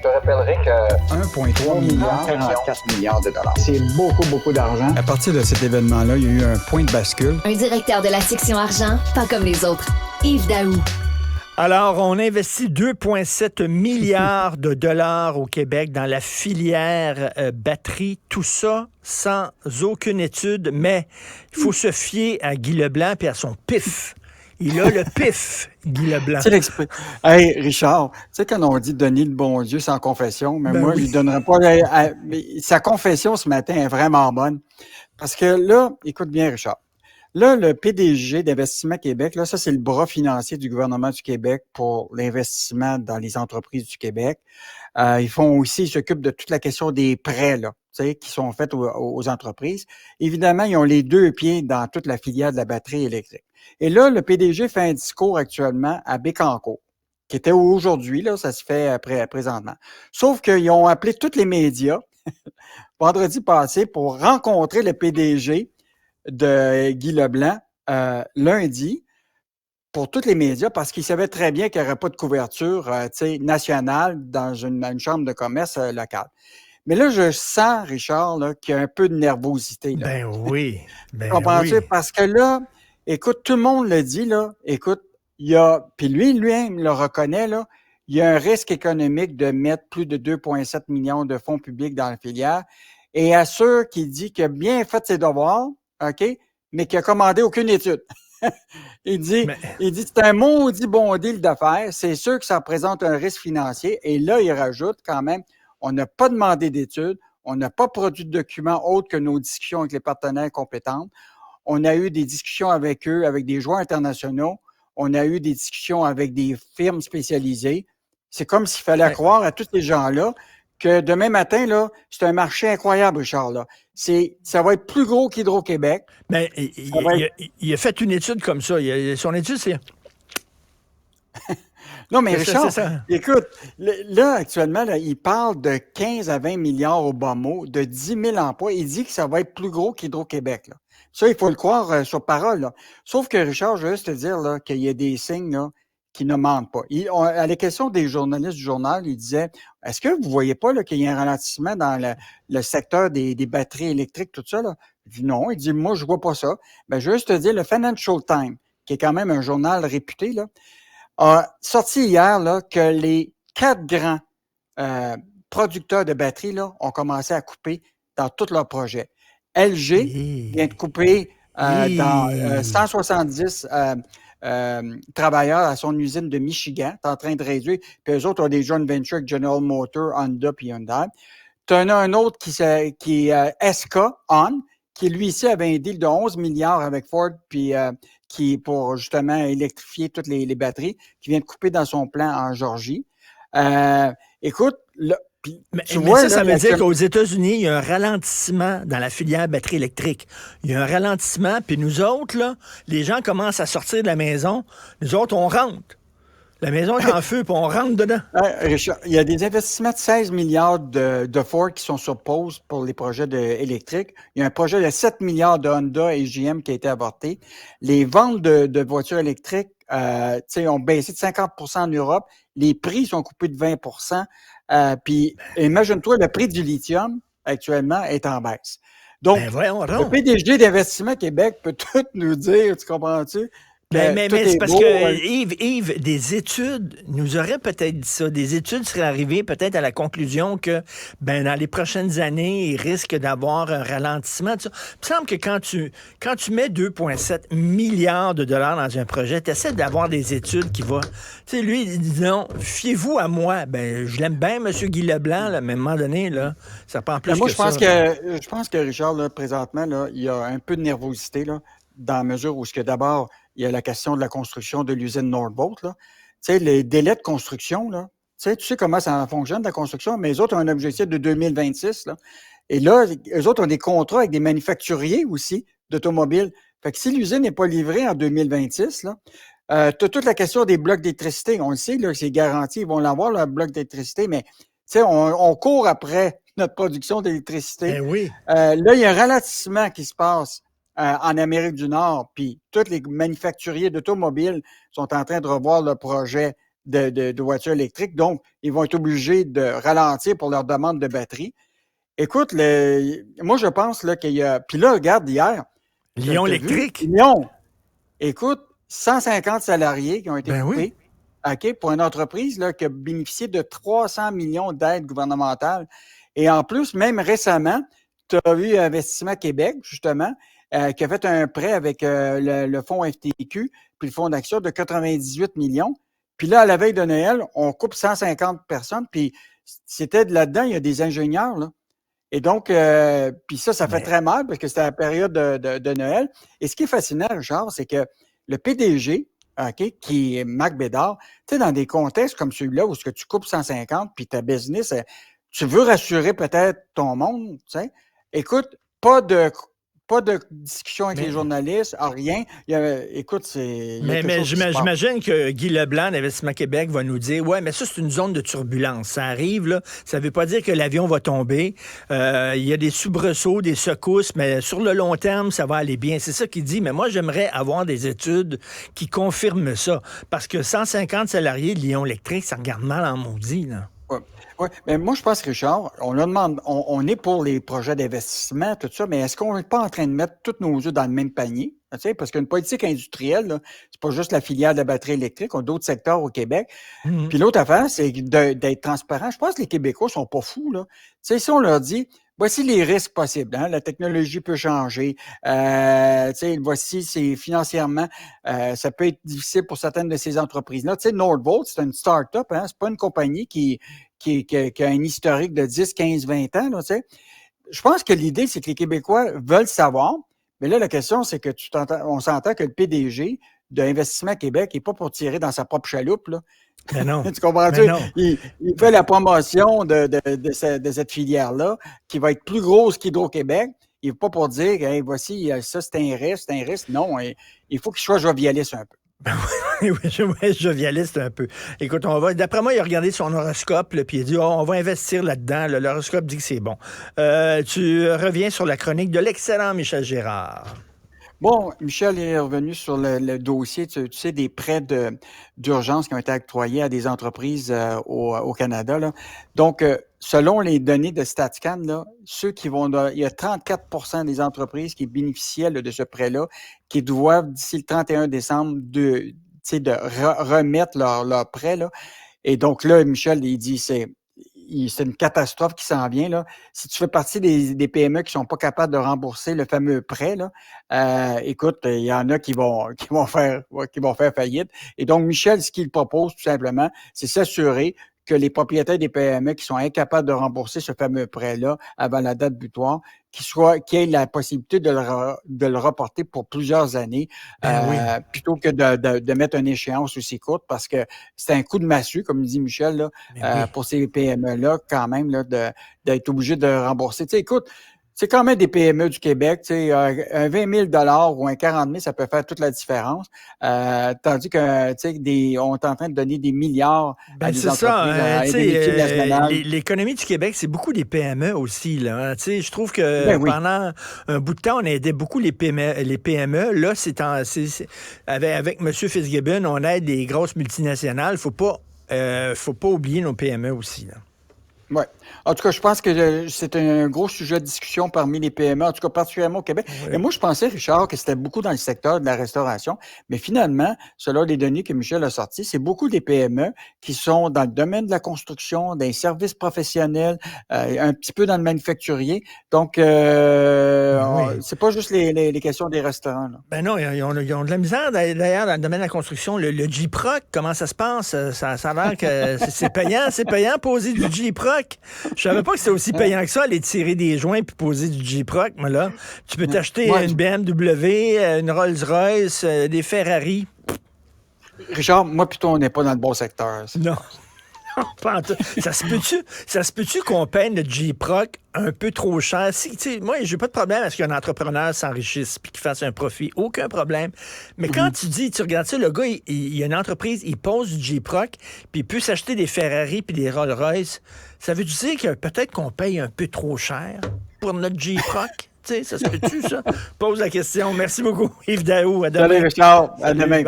Je te rappellerai que 1,3 milliard, 44 milliards de dollars. C'est beaucoup, beaucoup d'argent. À partir de cet événement-là, il y a eu un point de bascule. Un directeur de la section argent, pas comme les autres. Yves Daou. Alors, on investit 2,7 milliards de dollars au Québec dans la filière batterie. Tout ça sans aucune étude, mais il faut se fier à Guy Leblanc et à son pif. Il a le pif, Guy Leblanc. Hey, Richard, tu sais, quand on dit donner le bon Dieu sans confession, mais moi, je lui donnerais pas. Mais sa confession ce matin est vraiment bonne. Parce que là, écoute bien, Richard. Là, le PDG d'Investissement Québec, là, ça, c'est le bras financier du gouvernement du Québec pour l'investissement dans les entreprises du Québec. Ils s'occupent de toute la question des prêts, là, tu sais, qui sont faits aux entreprises. Évidemment, ils ont les deux pieds dans toute la filière de la batterie électrique. Et là, le PDG fait un discours actuellement à Bécancour, qui était aujourd'hui, là, ça se fait présentement. Sauf qu'ils ont appelé tous les médias vendredi passé pour rencontrer le PDG de Guy Leblanc lundi pour tous les médias parce qu'ils savaient très bien qu'il n'y aurait pas de couverture nationale dans une chambre de commerce locale. Mais là, je sens, Richard, là, qu'il y a un peu de nervosité. Là. Ben oui. Comprends-tu? Oui. Parce que là, écoute, tout le monde le dit, là, écoute, il y a, puis lui-même le reconnaît, là, il y a un risque économique de mettre plus de 2,7 millions de fonds publics dans la filière et assure qu'il dit qu'il a bien fait ses devoirs, OK, mais qu'il a commandé aucune étude. il dit, c'est un maudit bon deal d'affaires. C'est sûr que ça représente un risque financier. Et là, il rajoute quand même, on n'a pas demandé d'études, on n'a pas produit de documents autres que nos discussions avec les partenaires compétents. On a eu des discussions avec eux, avec des joueurs internationaux. On a eu des discussions avec des firmes spécialisées. C'est comme s'il fallait croire à tous ces gens-là que demain matin, là, c'est un marché incroyable, Richard. Là. Ça va être plus gros qu'Hydro-Québec. Ben, il a fait une étude comme ça. Son étude, c'est... Non, mais Richard, écoute, là, actuellement, là, il parle de 15 à 20 milliards au bas mot, de 10 000 emplois. Il dit que ça va être plus gros qu'Hydro-Québec. Là. Ça, il faut le croire sur parole. Là. Sauf que, Richard, je veux juste te dire là, qu'il y a des signes là, qui ne mentent pas. À la question des journalistes du journal, il disait, est-ce que vous ne voyez pas là, qu'il y a un ralentissement dans le secteur des batteries électriques, tout ça? Là? Il dit non. Il dit, moi, je ne vois pas ça. Ben, je veux juste te dire, le Financial Times, qui est quand même un journal réputé, là, a sorti hier là, que les 4 grands producteurs de batteries là, ont commencé à couper dans tous leurs projets. LG vient de couper dans 170 travailleurs à son usine de Michigan. Est en train de réduire. Puis eux autres ont des joint ventures avec General Motors, Honda puis Hyundai. Tu en as un autre qui est SK On, qui lui ici avait un deal de 11 milliards avec Ford puis qui pour justement électrifier toutes les batteries, qui vient de couper dans son plan en Georgie. Écoute, là, ça veut dire qu'aux États-Unis, il y a un ralentissement dans la filière batterie électrique. Il y a un ralentissement, puis nous autres, là, les gens commencent à sortir de la maison. Nous autres, on rentre. La maison est en feu, puis on rentre dedans. Richard, il y a des investissements de 16 milliards de Ford qui sont sur pause pour les projets électriques. Il y a un projet de 7 milliards de Honda et GM qui a été avorté. Les ventes de voitures électriques ont baissé de 50 % en Europe. Les prix sont coupés de 20 %. Puis imagine-toi, le prix du lithium actuellement est en baisse. Donc, le PDG d'Investissement Québec peut tout nous dire, tu comprends-tu? Mais c'est parce que Yves, des études nous auraient peut-être dit ça. Des études seraient arrivées peut-être à la conclusion que dans les prochaines années, il risque d'avoir un ralentissement. Il me semble que quand tu mets 2,7 milliards de dollars dans un projet, tu essaies d'avoir des études qui vont... Tu sais, lui, il dit non, fiez-vous à moi. Je l'aime bien, M. Guy Leblanc, là, mais à un moment donné, là, ça prend plus que ça. Je pense que Richard, là, présentement, là, il y a un peu de nervosité, là, dans la mesure où d'abord, il y a la question de la construction de l'usine Northvolt. Tu sais, les délais de construction, là, tu sais comment ça fonctionne, la construction, mais les autres ont un objectif de 2026. Là. Et là, eux autres ont des contrats avec des manufacturiers aussi d'automobiles. Fait que si l'usine n'est pas livrée en 2026, là, tu as toute la question des blocs d'électricité. On le sait, là, c'est garanti, ils vont l'avoir, le bloc d'électricité, mais on court après notre production d'électricité. Oui. Là, il y a un ralentissement qui se passe en Amérique du Nord, puis tous les manufacturiers d'automobiles sont en train de revoir le projet de voitures électriques. Donc, ils vont être obligés de ralentir pour leur demande de batterie. Écoute, moi, je pense là, qu'il y a... Puis là, regarde, hier... Lyon électrique. Lyon. Écoute, 150 salariés qui ont été Ben coupés. oui. OK, pour une entreprise là, qui a bénéficié de 300 millions d'aides gouvernementales. Et en plus, même récemment, tu as eu Investissement Québec, justement, qui a fait un prêt avec le fonds FTQ puis le fonds d'action de 98 millions. Puis là, à la veille de Noël, on coupe 150 personnes. Puis c'était là-dedans, il y a des ingénieurs, là. Et donc, puis ça fait très mal parce que c'était la période de Noël. Et ce qui est fascinant, Richard, c'est que le PDG, OK, qui est Marc Bédard, tu sais, dans des contextes comme celui-là où ce que tu coupes 150 puis ta business, tu veux rassurer peut-être ton monde, tu sais. Écoute, pas de discussion avec les journalistes, rien. Écoute, Mais j'imagine que Guy Leblanc d'Investissement Québec va nous dire, ouais, mais ça, c'est une zone de turbulence. Ça arrive, là. Ça ne veut pas dire que l'avion va tomber. Il y a des soubresauts, des secousses, mais sur le long terme, ça va aller bien. C'est ça qu'il dit. Mais moi, j'aimerais avoir des études qui confirment ça. Parce que 150 salariés de Lyon Électrique, ça regarde mal en maudit, là. Oui, mais moi, je pense, Richard, on est pour les projets d'investissement, tout ça, mais est-ce qu'on n'est pas en train de mettre tous nos œufs dans le même panier? Tu sais, parce qu'une politique industrielle, là, c'est pas juste la filière de la batterie électrique, on a d'autres secteurs au Québec. Puis l'autre affaire, c'est d'être transparent. Je pense que les Québécois sont pas fous, là. Tu sais, si on leur dit, voici les risques possibles, hein, la technologie peut changer, tu sais, voici, c'est financièrement, ça peut être difficile pour certaines de ces entreprises-là. Tu sais, Nordvolt, c'est une start-up, hein, c'est pas une compagnie qui a un historique de 10, 15, 20 ans, là, tu sais. Je pense que l'idée, c'est que les Québécois veulent savoir, mais là, la question, c'est que on s'entend que le PDG d'Investissement Québec n'est pas pour tirer dans sa propre chaloupe, là. Mais non. Tu comprends-tu? Il fait la promotion de cette filière-là, qui va être plus grosse qu'Hydro-Québec. Il n'est pas pour dire, hey, voici, ça, c'est un risque. Non, il faut qu'il soit jovialiste un peu. Oui, jovialiste un peu. Écoute, d'après moi, il a regardé son horoscope, puis il a dit, on va investir là-dedans. L'horoscope dit que c'est bon. Tu reviens sur la chronique de l'excellent Michel Gérard. Bon, Michel est revenu sur le dossier, tu sais, des prêts d'urgence qui ont été octroyés à des entreprises au Canada, là. Donc, selon les données de StatCan, là, il y a 34% des entreprises qui bénéficiaient là, de ce prêt-là, qui doivent, d'ici le 31 décembre, de remettre leur prêt, là. Et donc là, Michel, il dit, c'est une catastrophe qui s'en vient, là. Si tu fais partie des PME qui sont pas capables de rembourser le fameux prêt, là, écoute, il y en a qui vont faire faillite. Et donc, Michel, ce qu'il propose, tout simplement, c'est s'assurer que les propriétaires des PME qui sont incapables de rembourser ce fameux prêt-là avant la date butoir, qui aient la possibilité de le reporter pour plusieurs années, plutôt que de mettre une échéance aussi courte, parce que c'est un coup de massue, comme dit Michel, là, pour ces PME-là, quand même, là, d'être obligé de rembourser. Tu sais, écoute, c'est quand même des PME du Québec, tu sais, un 20 000 ou un 40 000, ça peut faire toute la différence. Tandis que, tu sais, on est en train de donner des milliards à des entreprises. L'économie du Québec, c'est beaucoup des PME aussi, là. Tu sais, je trouve que pendant un bout de temps, on aidait beaucoup les PME. Là, avec M. Fitzgibbon, on aide les grosses multinationales. Faut pas oublier nos PME aussi, là. Oui. En tout cas, je pense que c'est un gros sujet de discussion parmi les PME, en tout cas particulièrement au Québec. Oui. Et moi, je pensais, Richard, que c'était beaucoup dans le secteur de la restauration, mais finalement, selon les données que Michel a sorties, c'est beaucoup des PME qui sont dans le domaine de la construction, des services professionnels, un petit peu dans le manufacturier. Donc, c'est pas juste les questions des restaurants, là. Ben non, ils ont de la misère, d'ailleurs, dans le domaine de la construction. Le J-Proc, comment ça se passe? Ça a l'air que c'est payant poser du J-Proc. Je savais pas que c'était aussi payant que ça, aller tirer des joints puis poser du J-Proc. Mais là, tu peux t'acheter une BMW, une Rolls-Royce, des Ferrari. Richard, moi, plutôt, on n'est pas dans le bon secteur. Non. Ça se peut-tu qu'on paye le J-Proc un peu trop cher? Moi, j'ai pas de problème à ce qu'un entrepreneur s'enrichisse puis qu'il fasse un profit. Aucun problème. Mais quand tu regardes ça, le gars, il y a une entreprise, il pose du J-Proc puis il peut s'acheter des Ferrari puis des Rolls-Royce. Ça veut dire que peut-être qu'on paye un peu trop cher pour notre J-Proc? Ça se peut-tu, ça? Pose la question. Merci beaucoup, Yves Daou. À demain. Salut, Richard. À demain.